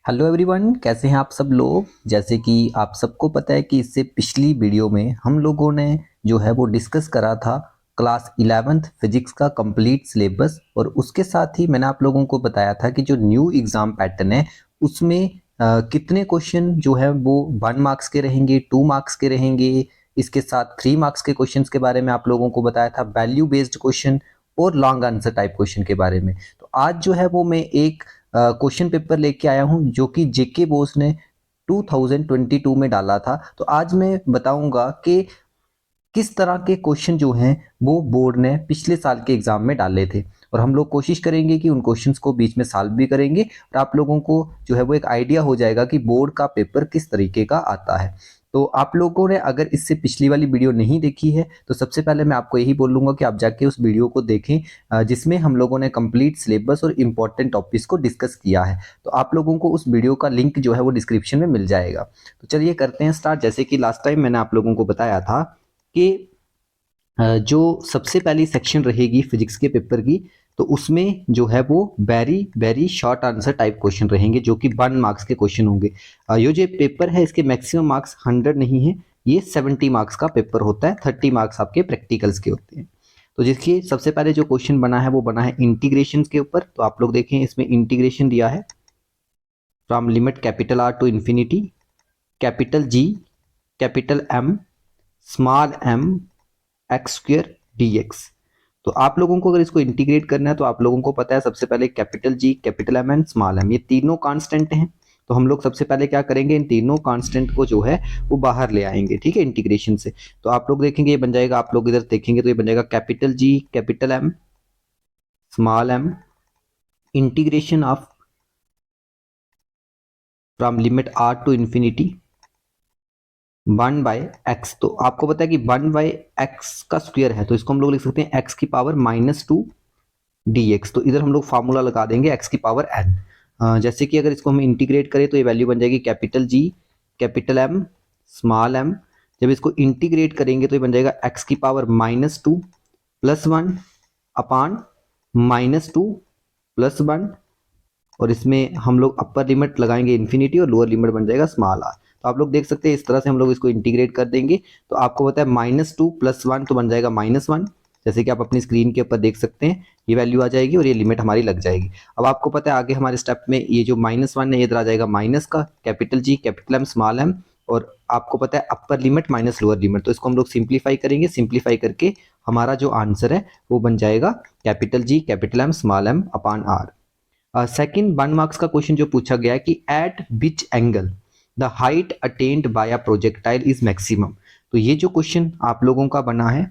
Hello everyone, कैसे हैं आप सब लोग। जैसे कि आप सबको पता है कि इससे पिछली वीडियो में हम लोगों ने जो है वो डिस्कस करा था क्लास 11th फिजिक्स का कंप्लीट सिलेबस। और उसके साथ ही मैंने आप लोगों को बताया था कि जो न्यू एग्जाम पैटर्न है उसमें कितने क्वेश्चन जो है वो 1 मार्क्स के रहेंगे, 2 मार्क्स के रहेंगे। इसके साथ 3 मार्क्स के क्वेश्चन के बारे में आप लोगों को बताया था, वैल्यू बेस्ड क्वेश्चन और लॉन्ग आंसर टाइप क्वेश्चन के बारे में। तो आज जो है वो मैं एक क्वेश्चन पेपर लेके आया हूं जो कि जेके बोस ने 2022 में डाला था। तो आज मैं बताऊंगा कि किस तरह के क्वेश्चन जो हैं वो बोर्ड ने पिछले साल के एग्जाम में डाले थे। और हम लोग कोशिश करेंगे कि उन क्वेश्चंस को बीच में सॉल्व भी करेंगे और आप लोगों को जो है वो एक आइडिया हो जाएगा कि बोर्ड का पेपर किस तरीके का आता है। तो आप लोगों ने अगर इससे पिछली वाली वीडियो नहीं देखी है तो सबसे पहले मैं आपको यही बोलूंगा कि आप जाके उस वीडियो को देखें, जिसमें हम लोगों ने कंप्लीट सिलेबस और इम्पोर्टेंट टॉपिक्स को डिस्कस किया है। तो आप लोगों को उस वीडियो का लिंक जो है वो डिस्क्रिप्शन में मिल जाएगा। तो चलिए करते हैं स्टार्ट। जैसे कि लास्ट टाइम मैंने आप लोगों को बताया था कि जो सबसे पहली सेक्शन रहेगी फिजिक्स के पेपर की, तो उसमें जो है वो very very short answer type question रहेंगे जो कि 1 मार्क्स के क्वेश्चन होंगे। ये जो पेपर है इसके मैक्सिमम मार्क्स 100 नहीं है, ये 70 मार्क्स का पेपर होता है। 30 मार्क्स आपके प्रैक्टिकल्स के होते हैं। तो देखिए सबसे पहले जो क्वेश्चन बना है वो बना है इंटीग्रेशन के ऊपर। तो आप लोग देखें, इसमें इंटीग्रेशन दिया है from limit capital R to infinity, capital G, capital M, small m, x square d x. तो आप लोगों को अगर इसको इंटीग्रेट करना है तो आप लोगों को पता है सबसे पहले capital G, capital M and small m, ये तीनों कांस्टेंट हैं। तो हम लोग सबसे पहले क्या करेंगे, इन तीनों कांस्टेंट को जो है वो बाहर ले आएंगे, ठीक है, इंटीग्रेशन से। तो आप लोग देखेंगे ये बन जाएगा, आप लोग इधर देखेंगे तो ये बन जाएगा capital G, capital M, small m, integration of from limit R to infinity 1/x। तो आपको पता है कि 1/x का स्क्वायर है, तो इसको हम लोग लिख सकते हैं x की पावर -2 dx। तो इधर हम लोग फार्मूला लगा देंगे x की पावर n। जैसे कि अगर इसको हम इंटीग्रेट करें तो ये वैल्यू बन जाएगी capital G, capital M, small m. जब इसको इंटीग्रेट करेंगे तो ये बन जाएगा x की पावर -2 + 1 अपान -2 + 1। और इसमें हम लोग अपर लिमिट लगाएंगे इन्फिनिटी और लोअर लिमिट बन जाएगा स्मॉल आर। तो आप लोग देख सकते हैं इस तरह से हम लोग इसको इंटीग्रेट कर देंगे। तो आपको पता है -2 + 1 तो बन जाएगा -1। जैसे कि आप अपनी स्क्रीन के ऊपर देख सकते हैं ये वैल्यू आ जाएगी और ये लिमिट हमारी लग जाएगी। अब आपको पता है आगे हमारे स्टेप में ये जो -1 है इधर आ जाएगा माइनस का, capital G, capital M, small m. और आपको पता है upper limit minus lower limit, तो इसको हम लोग सिंप्लीफाई करेंगे। सिंप्लीफाई करके हमारा जो आंसर है वो बन जाएगा capital G, capital M, small m upon R. Second 1 marks का क्वेश्चन जो पूछा गया है कि at which angle the height attained by a projectile is maximum. तो ये जो क्वेश्चन आप लोगों का बना है,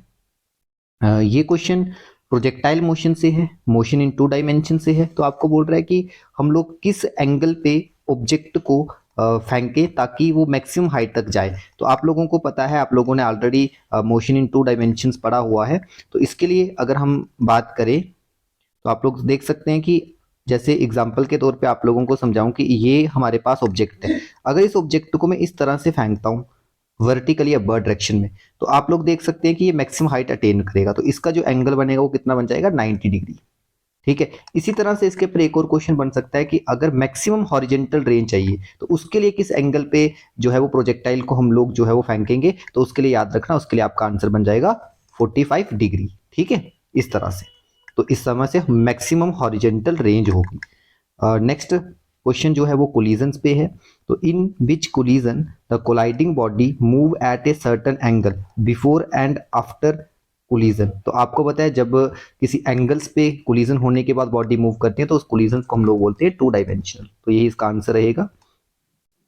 ये क्वेश्चन प्रोजेक्टाइल मोशन से है, मोशन इन 2 डायमेंशन से है। तो आपको बोल रहा है कि हम लोग किस एंगल पे ऑब्जेक्ट को फेंके ताकि वो मैक्सिमम हाइट तक जाए। तो आप लोगों को पता है, आप लोगों ने ऑलरेडी मोशन इन 2 डायमेंशन पढ़ा हुआ है। तो इसके लिए अगर हम बात करें तो आप लोग देख सकते हैं कि जैसे एग्जाम्पल के तौर पे आप लोगों को समझाऊं कि ये हमारे पास ऑब्जेक्ट है। अगर इस ऑब्जेक्ट को मैं इस तरह से फेंकता हूं वर्टिकली या बर्ड डायरेक्शन में, तो आप लोग देख सकते हैं कि ये मैक्सिमम हाइट अटेन करेगा। तो इसका जो एंगल बनेगा वो कितना बन जाएगा, 90 डिग्री। ठीक है। इसी तरह से इसके ऊपर एक और क्वेश्चन बन सकता है कि अगर मैक्सिमम हॉरिजेंटल रेंज चाहिए तो उसके लिए किस एंगल पे जो है वो प्रोजेक्टाइल को हम लोग जो है वो फेंकेंगे। तो उसके लिए याद रखना, उसके लिए आपका आंसर बन जाएगा 45 डिग्री। ठीक है, इस तरह से। तो इस समय से मैक्सिमम हॉरिजेंटल रेंज होगी। नेक्स्ट क्वेश्चन जो है वो कोलिजन पे है। तो in which collision the colliding body move at a certain angle before and after collision. तो आपको पता है जब किसी एंगल्स पे कोलिजन होने के बाद बॉडी मूव करती है तो उस कोलिजन को हम लोग बोलते हैं 2 डायमेंशनल। तो यही इसका आंसर रहेगा।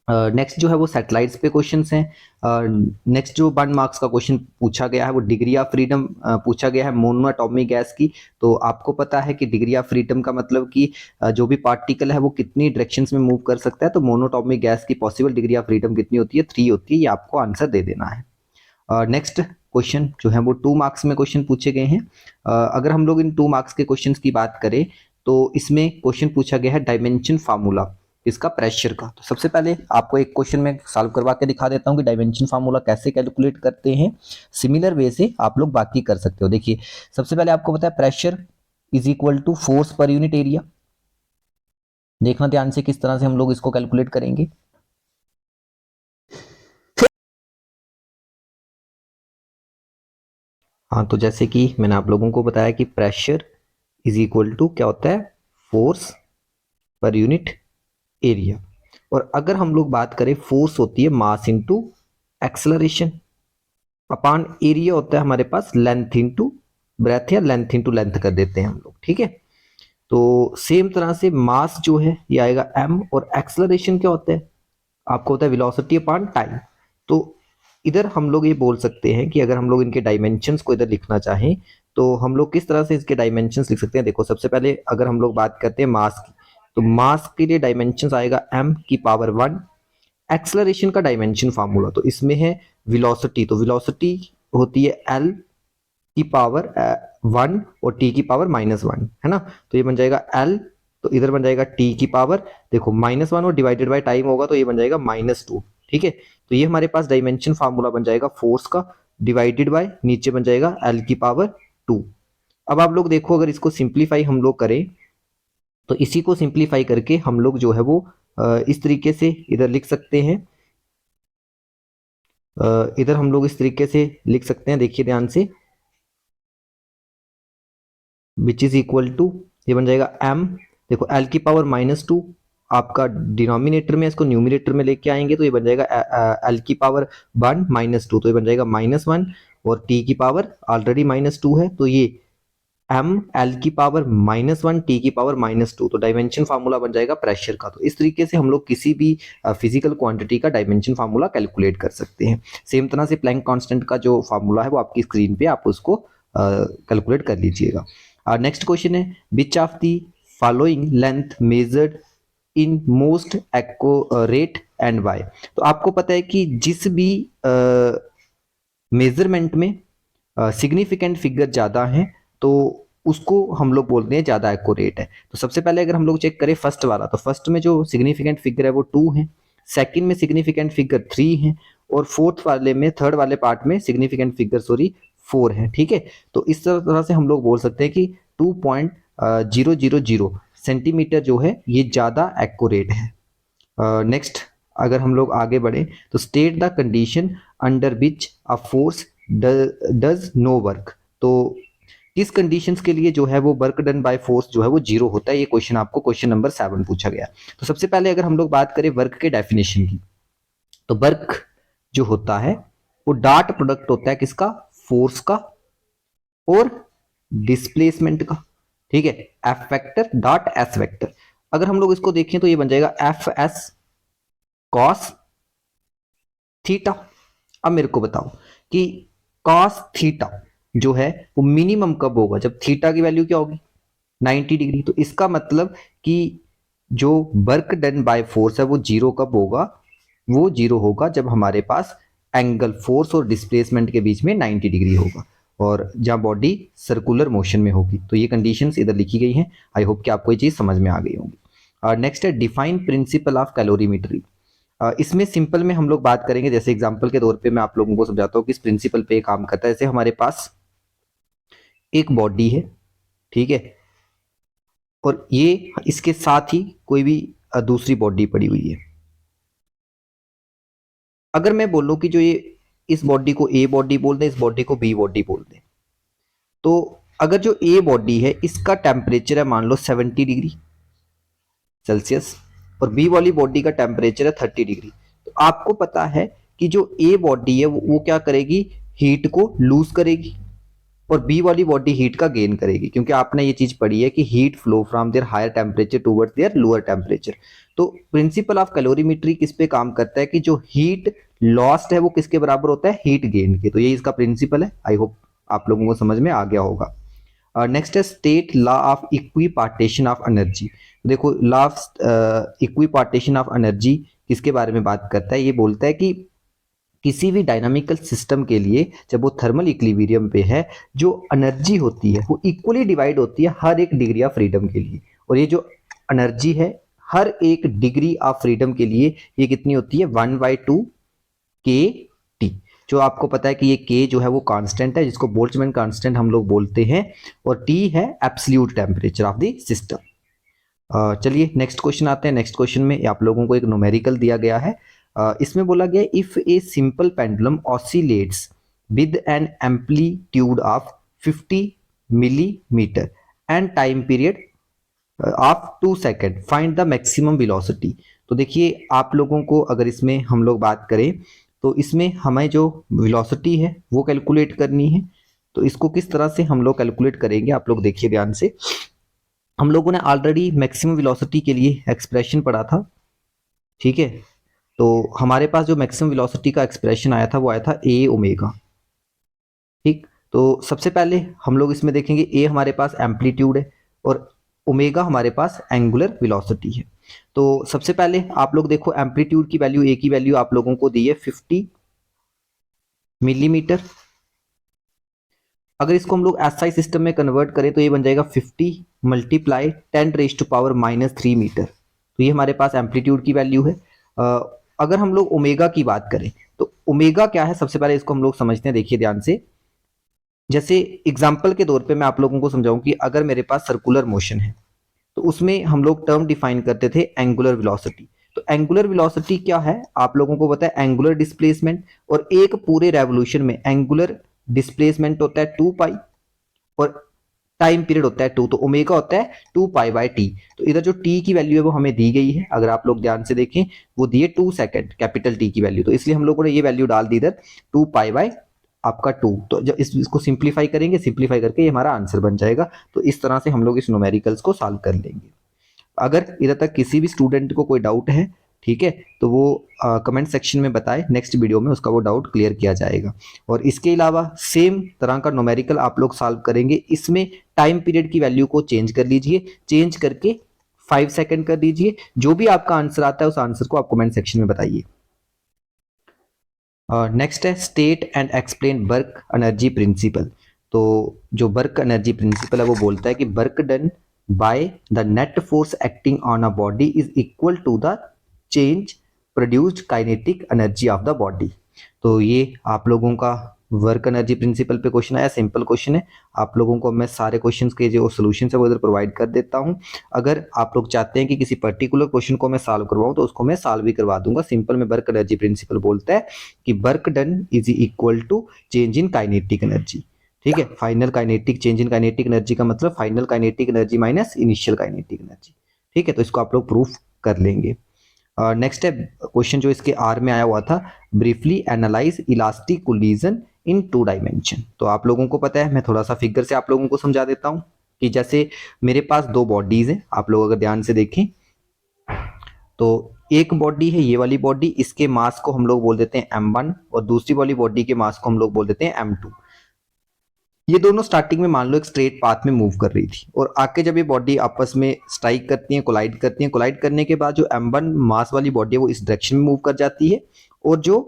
नेक्स्ट जो है वो सैटेलाइट्स पे क्वेश्चंस हैं। नेक्स्ट जो 1 मार्क्स का क्वेश्चन पूछा गया है वो डिग्री ऑफ फ्रीडम पूछा गया है मोनो एटॉमिक गैस की। तो आपको पता है कि डिग्री ऑफ फ्रीडम का मतलब कि जो भी पार्टिकल है वो कितनी डायरेक्शंस में मूव कर सकता है। तो मोनोटॉमिक गैस की पॉसिबल डिग्री ऑफ फ्रीडम कितनी होती है, 3 होती है। ये आपको आंसर दे देना है। नेक्स्ट क्वेश्चन जो है वो 2 मार्क्स में क्वेश्चन पूछे गए हैं। अगर हम लोग इन 2 मार्क्स के क्वेश्चन की बात करें तो इसमें क्वेश्चन पूछा गया है डायमेंशन फार्मूला इसका, प्रेशर का। तो सबसे पहले आपको एक क्वेश्चन में सॉल्व करवा के दिखा देता हूँ कि डायमेंशन फार्मूला कैसे कैलकुलेट करते हैं। सिमिलर वे से आप लोग बाकी कर सकते हो। देखिए सबसे पहले आपको पता है pressure is equal to force per unit area. देखना ध्यान से किस तरह से हम लोग इसको कैलकुलेट करेंगे। हाँ, तो जैसे कि मैंने आप लोगों को बताया कि प्रेशर इज इक्वल टू क्या होता है, फोर्स पर यूनिट एरिया। और अगर हम लोग बात करें, फोर्स होती है मास इनटू एक्सेलरेशन, अपान एरिया होता है हमारे पास लेंथ इनटू ब्रेथ, या लेंथ इनटू लेंथ कर देते हैं हम लोग, ठीक है। तो सेम तरह से मास जो है ये आएगा m, और एक्सेलरेशन क्या होता है, आपको होता है वेलोसिटी अपान टाइम। तो इधर हम लोग ये बोल सकते हैं कि अगर हम लोग इनके डायमेंशंस को इधर लिखना चाहें तो हम लोग किस तरह से इसके डायमेंशंस लिख सकते हैं। देखो, सबसे पहले अगर हम लोग बात करते हैं मास की, तो मास के लिए डायमेंशंस आएगा m की पावर 1। एक्सेलरेशन का डायमेंशन फार्मूला तो इसमें है वेलोसिटी, तो वेलोसिटी होती है l की पावर 1 और t की पावर -1, है ना। तो ये बन जाएगा l, तो इधर बन जाएगा t की पावर, देखो -1 और डिवाइडेड बाय टाइम होगा तो ये बन जाएगा -2, ठीक है। तो ये हमारे पास डायमेंशन फार्मूला बन जाएगा फोर्स का, डिवाइडेड बाय नीचे बन जाएगा l की पावर 2। अब आप लोग देखो, अगर इसको सिंप्लीफाई हम लोग करें तो इसी को सिंप्लीफाई करके हम लोग जो है वो इस तरीके से इधर लिख सकते हैं। इधर हम लोग इस तरीके से लिख सकते हैं, देखिए ध्यान से, विच इज इक्वल टू, ये बन जाएगा m, देखो l की पावर -2 आपका डिनोमिनेटर में, इसको न्यूमिनेटर में लेके आएंगे तो ये बन जाएगा l की पावर 1 -2, तो ये बन जाएगा -1, और t की पावर ऑलरेडी -2 है, तो ये m l की पावर -1 t की पावर -2, तो डायमेंशन फार्मूला बन जाएगा प्रेशर का। तो इस तरीके से हम लोग किसी भी फिजिकल क्वांटिटी का डायमेंशन फार्मूला कैलकुलेट कर सकते हैं। सेम तरह से प्लैंक कांस्टेंट का जो फार्मूला है वो आपकी स्क्रीन पे आप उसको कैलकुलेट कर लीजिएगा। नेक्स्ट क्वेश्चन है, which of the following length measured in most accurate and why. तो आपको पता है कि जिस भी मेजरमेंट में सिग्निफिकेंट फिगर ज़्यादा है तो उसको हम लोग बोलते हैं ज़्यादा एक्यूरेट है। तो सबसे पहले अगर हम लोग चेक करें फर्स्ट वाला, तो फर्स्ट में जो सिग्निफिकेंट फिगर है वो 2 है, सेकंड में सिग्निफिकेंट फिगर 3 है, और फोर्थ वाले में, थर्ड वाले पार्ट में सिग्निफिकेंट फिगर 4 है, ठीक है। तो इस तरह से हम लोग बोल सकते हैं कि 2.000 सेंटीमीटर जो है ये ज़्यादा एक्यूरेट है। नेक्स्ट अगर हम लोग आगे बढ़े तो state the condition under which a force does no work. तो किस कंडीशंस के लिए जो है वो वर्क डन बाय फोर्स जो है वो 0 होता है, ये क्वेश्चन आपको क्वेश्चन नंबर 7 पूछा गया। तो सबसे पहले अगर हम लोग बात करें वर्क के डेफिनेशन की, तो वर्क जो होता है वो डॉट प्रोडक्ट होता है किसका, फोर्स का और डिस्प्लेसमेंट का, ठीक है। F vector dot S vector, अगर हम लोग इसको देखें तो ये बन जाएगा एफ एस कॉस थीटा। अब मेरे को बताओ कि कॉस थीटा जो है वो मिनिमम कब होगा, जब थीटा की वैल्यू क्या होगी 90 डिग्री। तो इसका मतलब कि जो वर्क डन बाय फोर्स है वो 0 कब होगा, वो 0 होगा जब हमारे पास एंगल फोर्स और डिस्प्लेसमेंट के बीच में 90 डिग्री होगा, और जहां बॉडी सर्कुलर मोशन में होगी। तो ये कंडीशंस इधर लिखी गई हैं। आई होप कि आपको ये चीज समझ में आ गई होगी। नेक्स्ट है डिफाइन प्रिंसिपल ऑफ कैलोरीमेट्री। इसमें सिंपल में हम लोग बात करेंगे, जैसे एग्जांपल के तौर पे मैं आप लोगों को समझाता हूँ कि इस प्रिंसिपल पे काम करता है। जैसे हमारे पास एक बॉडी है, ठीक है, और ये इसके साथ ही कोई भी दूसरी बॉडी पड़ी हुई है। अगर मैं बोलूं कि जो ये इस बॉडी को ए बॉडी बोल दें, इस बॉडी को बी बॉडी बोल दें, तो अगर जो ए बॉडी है इसका टेम्परेचर है मान लो 70 डिग्री सेल्सियस, और बी वाली बॉडी का टेम्परेचर है 30 डिग्री, तो आपको पता है कि जो ए बॉडी है वो क्या करेगी, हीट को लूज करेगी, और बी वाली बॉडी हीट का गेन करेगी, क्योंकि आपने ये चीज पढ़ी है कि heat flow from their higher temperature towards their lower temperature. तो प्रिंसिपल ऑफ कैलोरीमेट्री किस पे काम करता है कि जो हीट लॉस्ट है वो किसके बराबर होता है, हीट गेन के। तो ये इसका प्रिंसिपल है। आई होप आप लोगों को समझ में आ गया होगा। नेक्स्ट है state law of equipartition of energy. देखो, law of equipartition of energy किसके बारे में बात करता है, ये बोलता है कि किसी भी डायनामिकल सिस्टम के लिए जब वो थर्मल इक्विलिब्रियम पे है, जो एनर्जी होती है वो इक्वली डिवाइड होती है हर एक डिग्री ऑफ फ्रीडम के लिए। और ये जो एनर्जी है हर एक डिग्री ऑफ फ्रीडम के लिए ये कितनी होती है, 1/2 के टी। जो आपको पता है कि ये के जो है वो कांस्टेंट है, जिसको बोल्ट्जमैन कांस्टेंट हम लोग बोलते हैं, और टी है absolute temperature of the system. चलिए नेक्स्ट क्वेश्चन आते हैं। नेक्स्ट क्वेश्चन में आप लोगों को एक न्यूमेरिकल दिया गया है। इसमें बोला गया if a simple pendulum oscillates with an amplitude of 50 millimetre and time period of 2 second find the maximum velocity. तो देखिए आप लोगों को अगर इसमें हम लोग बात करें तो इसमें हमें जो वेलोसिटी है वो कैलकुलेट करनी है। तो इसको किस तरह से हम लोग कैलकुलेट करेंगे आप लोग देखिए ध्यान से। हम लोगों ने ऑलरेडी मैक्सिमम वेलोसिटी के लिए एक्सप्रेशन पढ़ा था, ठीक है। तो हमारे पास जो मैक्सिमम वेलोसिटी का एक्सप्रेशन आया था वो आया था ए ओमेगा, ठीक। तो सबसे पहले हम लोग इसमें देखेंगे ए हमारे पास एम्पलीट्यूड है और ओमेगा हमारे पास एंगुलर वेलोसिटी है। तो सबसे पहले आप लोग देखो एम्पलीट्यूड की वैल्यू, ए की वैल्यू आप लोगों को दी है 50 मिलीमीटर। अगर इसको हम लोग एसआई सिस्टम में कन्वर्ट करें तो ये बन जाएगा 50 मल्टीप्लाई 10⁻³ मीटर। तो ये हमारे पास एम्पलीट्यूड की वैल्यू है। अगर हम लोग ओमेगा की बात करें तो ओमेगा क्या है, सबसे पहले इसको हम लोग समझते हैं। देखिए ध्यान से, जैसे एग्जाम्पल के तौर पे मैं आप लोगों को समझाऊं कि अगर मेरे पास सर्कुलर मोशन है तो उसमें हम लोग टर्म डिफाइन करते थे एंगुलर वेलोसिटी। तो एंगुलर वेलोसिटी क्या है आप लोगों को पता है, एंगुलर डिस्प्लेसमेंट। और एक पूरे रेवोल्यूशन में एंगुलर डिस्प्लेसमेंट होता है 2 पाई और टाइम पीरियड होता है 2, तो ओमेगा होता है 2 पाई बाय टी। तो इधर जो टी की वैल्यू है वो हमें दी गई है, अगर आप लोग ध्यान से देखें वो दी है 2 सेकंड कैपिटल टी की वैल्यू। तो इसलिए हम लोगों ने ये वैल्यू डाल दी इधर 2 पाई बाय आपका 2। तो जब इसको सिंप्लीफाई करेंगे, सिंप्लीफाई करके ये हमारा आंसर बन जाएगा। तो इस तरह से हम लोग इस न्यूमेरिकल्स को सॉल्व कर लेंगे। अगर इधर तक किसी भी स्टूडेंट को कोई डाउट है, ठीक है, तो वो कमेंट सेक्शन में बताए, नेक्स्ट वीडियो में उसका वो डाउट क्लियर किया जाएगा। और इसके अलावा सेम तरह का न्यूमेरिकल आप लोग सॉल्व करेंगे। इसमें टाइम पीरियड की वैल्यू को चेंज कर लीजिए, चेंज करके 5 सेकंड कर दीजिए। जो भी आपका आंसर आता है उस आंसर को आप कमेंट सेक्शन में बताइए। नेक्स्ट है state and explain work energy principal. तो जो वर्क एनर्जी प्रिंसिपल है वो बोलता है कि work done by the net force acting on a body is equal to the change produced kinetic energy of the body. तो ये आप लोगों का वर्क एनर्जी प्रिंसिपल पे क्वेश्चन आया, सिंपल क्वेश्चन है। आप लोगों को मैं सारे क्वेश्चंस के जो सोल्यूशन है वो इधर प्रोवाइड कर देता हूं। अगर आप लोग चाहते हैं कि किसी पर्टिकुलर क्वेश्चन को मैं सॉल्व करवाऊं तो उसको मैं सॉल्व भी करवा दूंगा। सिंपल में वर्क एनर्जी प्रिंसिपल बोलता है कि work done is equal to change in kinetic energy, ठीक है। Final kinetic change in kinetic energy का मतलब final kinetic energy minus initial kinetic energy, ठीक है। तो इसको आप लोग प्रूफ कर लेंगे। नेक्स्ट है क्वेश्चन जो इसके आर में आया हुआ था, ब्रीफली एनालाइज इलास्टिक कोलिजन इन 2 डायमेंशन। तो आप लोगों को पता है, मैं थोड़ा सा फिगर से आप लोगों को समझा देता हूं कि जैसे मेरे पास 2 बॉडीज हैं, आप लोग अगर ध्यान से देखें तो एक बॉडी है ये वाली बॉडी, इसके मास को हम लोग बोल देते हैं m1 और दूसरी वाली बॉडी के मास को हम लोग बोल देते हैं m2। ये दोनों स्टार्टिंग में मान लो एक स्ट्रेट पाथ में मूव कर रही थी और आके जब ये बॉडी आपस में स्ट्राइक करती हैं, कोलाइड करती हैं, कोलाइड करने के बाद जो m1 मास वाली बॉडी है वो इस डायरेक्शन में मूव कर जाती है और जो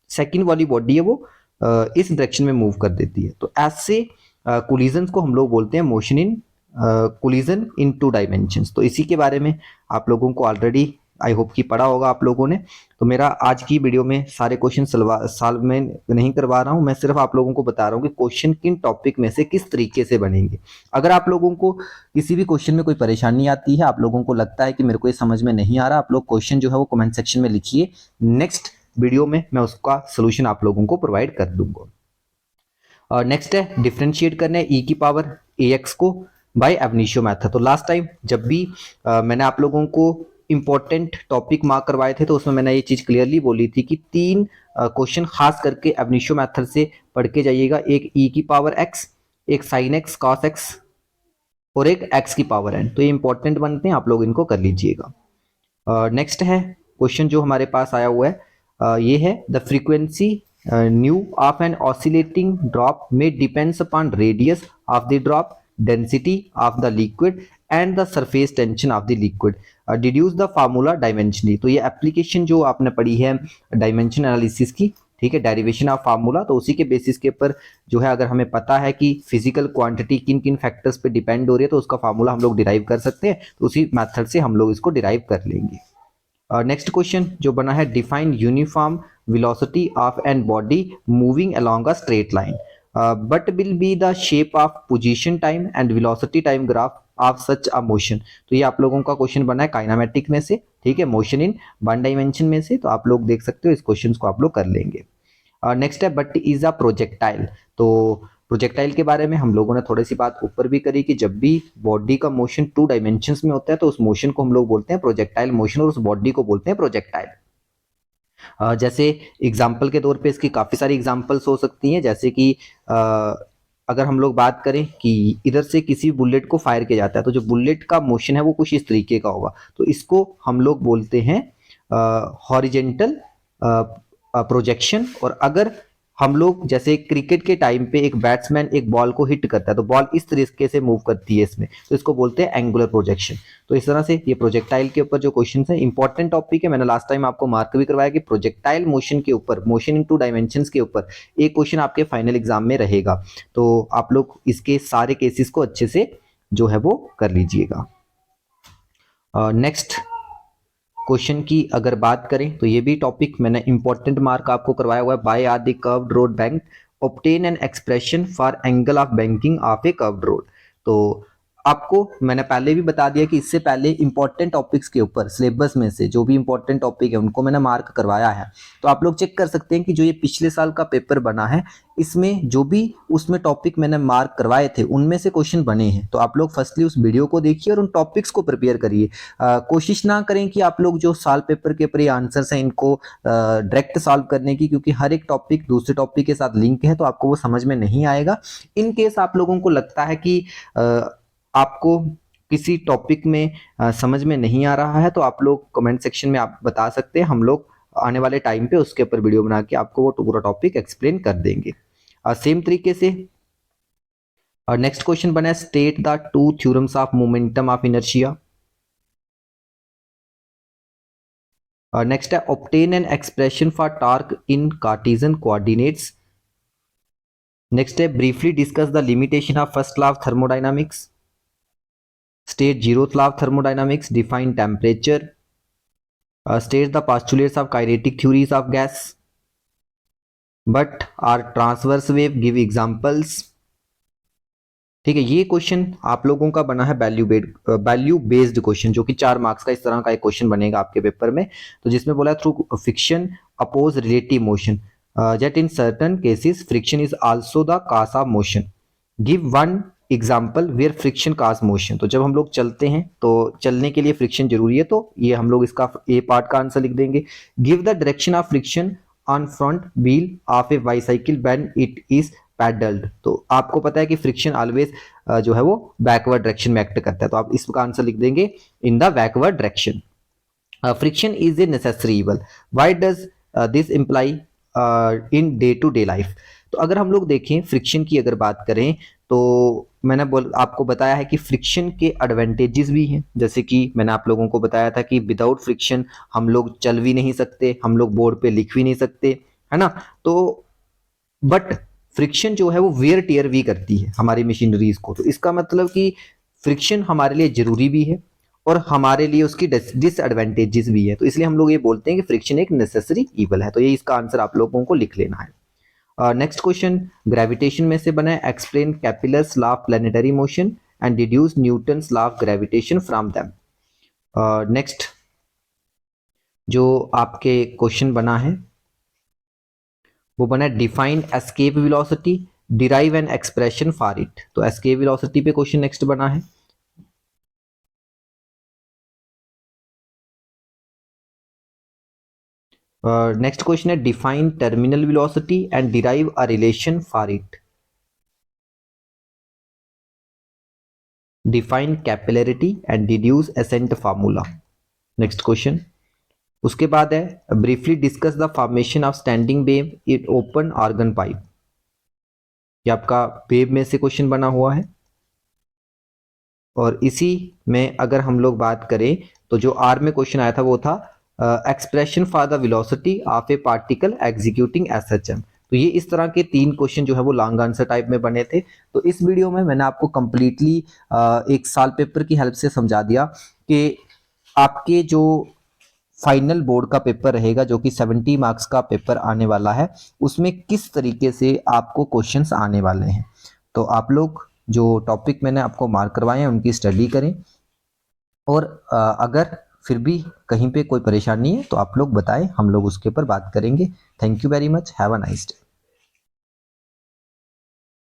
सेकंड वाली बॉडी है वो इस डायरेक्शन में मूव कर देती है। तो ऐसे कोलिजन्स को हम लोग बोलते हैं motion in collision in 2 dimensions. तो इसी के बारे में आप लोगों को ऑलरेडी आई होप कि पढ़ा होगा आप लोगों ने। तो मेरा आज की वीडियो में सारे क्वेश्चन सॉल्व में नहीं करवा रहा हूं, मैं सिर्फ आप लोगों को बता रहा हूं कि क्वेश्चन किन टॉपिक में से किस तरीके से बनेंगे। अगर आप लोगों को किसी भी क्वेश्चन में कोई परेशानी आती है, आप लोगों को लगता है कि मेरे को ये समझ में नहीं आ रहा, आप लोग क्वेश्चन जो है वो कमेंट सेक्शन में लिखिए, नेक्स्ट वीडियो में मैं उसका सोल्यूशन आप लोगों को प्रोवाइड कर दूंगा। नेक्स्ट है डिफरेंशिएट करना है e की पावर ax को बाय एब इनिशियो मेथड। तो लास्ट टाइम जब भी मैंने आप लोगों को इंपॉर्टेंट टॉपिक मार्क करवाए थे तो उसमें मैंने ये चीज क्लियरली बोली थी कि 3 क्वेश्चन खास करके एब इनिशियो मेथड से पढ़ के जाइएगा। एक e की पावर x, एक sin x cos x और एक x की पावर n। तो ये इंपॉर्टेंट बनते हैं, आप लोग इनको कर लीजिएगा। नेक्स्ट है क्वेश्चन जो हमारे पास आया हुआ है, ये है the frequency nu of an oscillating drop में depends upon radius of the drop, density of the liquid and the surface tension of the liquid, deduce the formula dimensionally. तो ये एप्लीकेशन जो आपने पढ़ी है डायमेंशन एनालिसिस की, ठीक है, डेरिवेशन ऑफ फार्मूला। तो उसी के बेसिस के ऊपर जो है अगर हमें पता है कि फिजिकल क्वांटिटी किन किन फैक्टर्स पे डिपेंड हो रही है तो उसका फार्मूला हम लोग डिराइव कर सकते हैं। तो उसी मेथड से हम लोग इसको डिराइव कर लेंगे। नेक्स्ट क्वेश्चन जो बना है, define uniform velocity of an body moving along a straight line but will be the shape of position time and velocity time graph of such a motion. तो ये आप लोगों का क्वेश्चन बना है काइनेमेटिक में से, ठीक है, मोशन इन वन डायमेंशन में से। तो आप लोग देख सकते हो इस क्वेश्चन को आप लोग कर लेंगे। नेक्स्ट है बट इज अ प्रोजेक्टाइल। तो प्रोजेक्टाइल के बारे में हम लोगों ने थोड़ी सी बात ऊपर भी करी कि जब भी बॉडी का मोशन टू डायमेंशंस में होता है तो उस मोशन को हम लोग बोलते हैं प्रोजेक्टाइल मोशन और उस बॉडी को बोलते हैं प्रोजेक्टाइल। जैसे एग्जाम्पल के तौर पे इसकी काफ़ी सारी एग्जाम्पल्स हो सकती हैं, जैसे कि अगर हम लोग बात करें कि इधर से किसी बुलेट को फायर किया जाता है तो जो बुलेट का मोशन है वो कुछ इस तरीके का होगा, तो इसको हम लोग बोलते हैं हॉरिजेंटल प्रोजेक्शन। और अगर हम लोग जैसे क्रिकेट के टाइम पे एक बैट्समैन एक बॉल को हिट करता है तो बॉल इस तरीके से मूव करती है इसमें, तो इसको बोलते हैं एंगुलर प्रोजेक्शन। तो इस तरह से ये प्रोजेक्टाइल के ऊपर जो क्वेश्चन है इंपॉर्टेंट टॉपिक है, मैंने लास्ट टाइम आपको मार्क भी करवाया कि प्रोजेक्टाइल मोशन के ऊपर, मोशन इन टू डायमेंशंस के ऊपर एक क्वेश्चन आपके फाइनल एग्जाम में रहेगा। तो आप लोग इसके सारे केसेस को अच्छे से जो है वो कर लीजिएगा। नेक्स्ट क्वेश्चन की अगर बात करें तो ये भी टॉपिक मैंने इंपॉर्टेंट मार्क आपको करवाया हुआ है। Why are the curved road bank obtain an expression for angle of banking of a curved road. तो आपको मैंने पहले भी बता दिया कि इससे पहले इंपॉर्टेंट टॉपिक्स के ऊपर सिलेबस में से जो भी इंपॉर्टेंट टॉपिक है उनको मैंने मार्क करवाया है। तो आप लोग चेक कर सकते हैं कि जो ये पिछले साल का पेपर बना है इसमें जो भी उसमें टॉपिक मैंने मार्क करवाए थे उनमें से क्वेश्चन बने हैं। तो आप लोग फर्स्टली उस वीडियो को देखिए और उन टॉपिक्स को प्रिपेयर करिए। कोशिश ना करें कि आप लोग जो साल पेपर के ऊपर ये आंसर्स हैं इनको डायरेक्ट सॉल्व करने की, क्योंकि हर एक टॉपिक दूसरे टॉपिक के साथ लिंक है तो आपको वो समझ में नहीं आएगा। इन केस आप लोगों को लगता है कि आपको किसी टॉपिक में समझ में नहीं आ रहा है तो आप लोग कमेंट सेक्शन में आप बता सकते हैं, हम लोग आने वाले टाइम पे उसके ऊपर वीडियो बना के आपको वो पूरा टॉपिक एक्सप्लेन कर देंगे। सेम तरीके से नेक्स्ट क्वेश्चन बना है state the two theorems of momentum of inertia. Next है obtain an expression for torque in cartesian coordinates. Next है briefly discuss the limitation of first law of thermodynamics. State zeroth law of thermodynamics, define temperature, state the postulates of kinetic theories of gas, but are transverse wave, give examples। ठीक है, ये question आप लोगों का बना है value based question, जो कि 4 मार्क्स का इस तरह का एक क्वेश्चन बनेगा आपके पेपर में। तो जिसमें बोला है through friction oppose relative motion that in certain cases friction is also the cause of motion, give one example where friction cause motion. तो जब हम लोग चलते हैं तो चलने के लिए फ्रिक्शन जरूरी है, तो ये हम लोग इसका ए पार्ट का आंसर लिख देंगे। Give the direction of friction on front wheel of a bicycle when it is pedalled. तो आपको पता है कि फ्रिक्शन ऑलवेज जो है वो बैकवर्ड डायरेक्शन में एक्ट करता है, तो आप इसका आंसर लिख देंगे in the backward direction. Friction is a necessary evil, why does this imply in day to day life. तो अगर हम लोग देखें फ्रिक्शन की अगर बात करें तो मैंने आपको बताया है कि फ्रिक्शन के एडवांटेजेस भी हैं, जैसे कि मैंने आप लोगों को बताया था कि विदाउट फ्रिक्शन हम लोग चल भी नहीं सकते, हम लोग बोर्ड पे लिख भी नहीं सकते, है ना। तो बट फ्रिक्शन जो है वो वेयर टियर भी करती है हमारी मशीनरीज को, तो इसका मतलब कि फ्रिक्शन हमारे लिए जरूरी भी है और हमारे लिए उसकी डिसएडवांटेजेस भी है। तो इसलिए हम लोग ये बोलते हैं कि फ्रिक्शन एक नेसेसरी ईवल है। तो ये इसका आंसर आप लोगों को लिख लेना है। नेक्स्ट क्वेश्चन ग्रेविटेशन में से बना है, explain Kepler's law of planetary motion and deduce Newton's law of gravitation from them. Next जो आपके क्वेश्चन बना है वो बना है define escape velocity, derive an expression for it. तो एस्केप वेलोसिटी पे क्वेश्चन नेक्स्ट बना है। नेक्स्ट क्वेश्चन है define terminal velocity and derive a relation for it. Define capillarity and deduce ascent formula. Next question उसके बाद है briefly discuss the formation of standing wave in open organ pipe. ये आपका wave में से question बना हुआ है और इसी में अगर हम लोग बात करें तो जो आर में क्वेश्चन आया था वो था expression for the velocity of A particle executing SHM. तो ये इस तरह के 3 क्वेश्चन जो है वो लॉन्ग आंसर टाइप में बने थे। तो इस वीडियो में मैंने आपको कंप्लीटली एक साल पेपर की हेल्प से समझा दिया कि आपके जो फाइनल बोर्ड का पेपर रहेगा जो कि 70 मार्क्स का पेपर आने वाला है उसमें किस तरीके से आपको क्वेश्चंस आने वाले हैं। तो आप लोग जो टॉपिक मैंने आपको मार्क करवाए हैं उनकी स्टडी करें, और अगर फिर भी कहीं पे कोई परेशानी है तो आप लोग बताएं, हम लोग उसके ऊपर बात करेंगे। Thank you very much, have a nice day.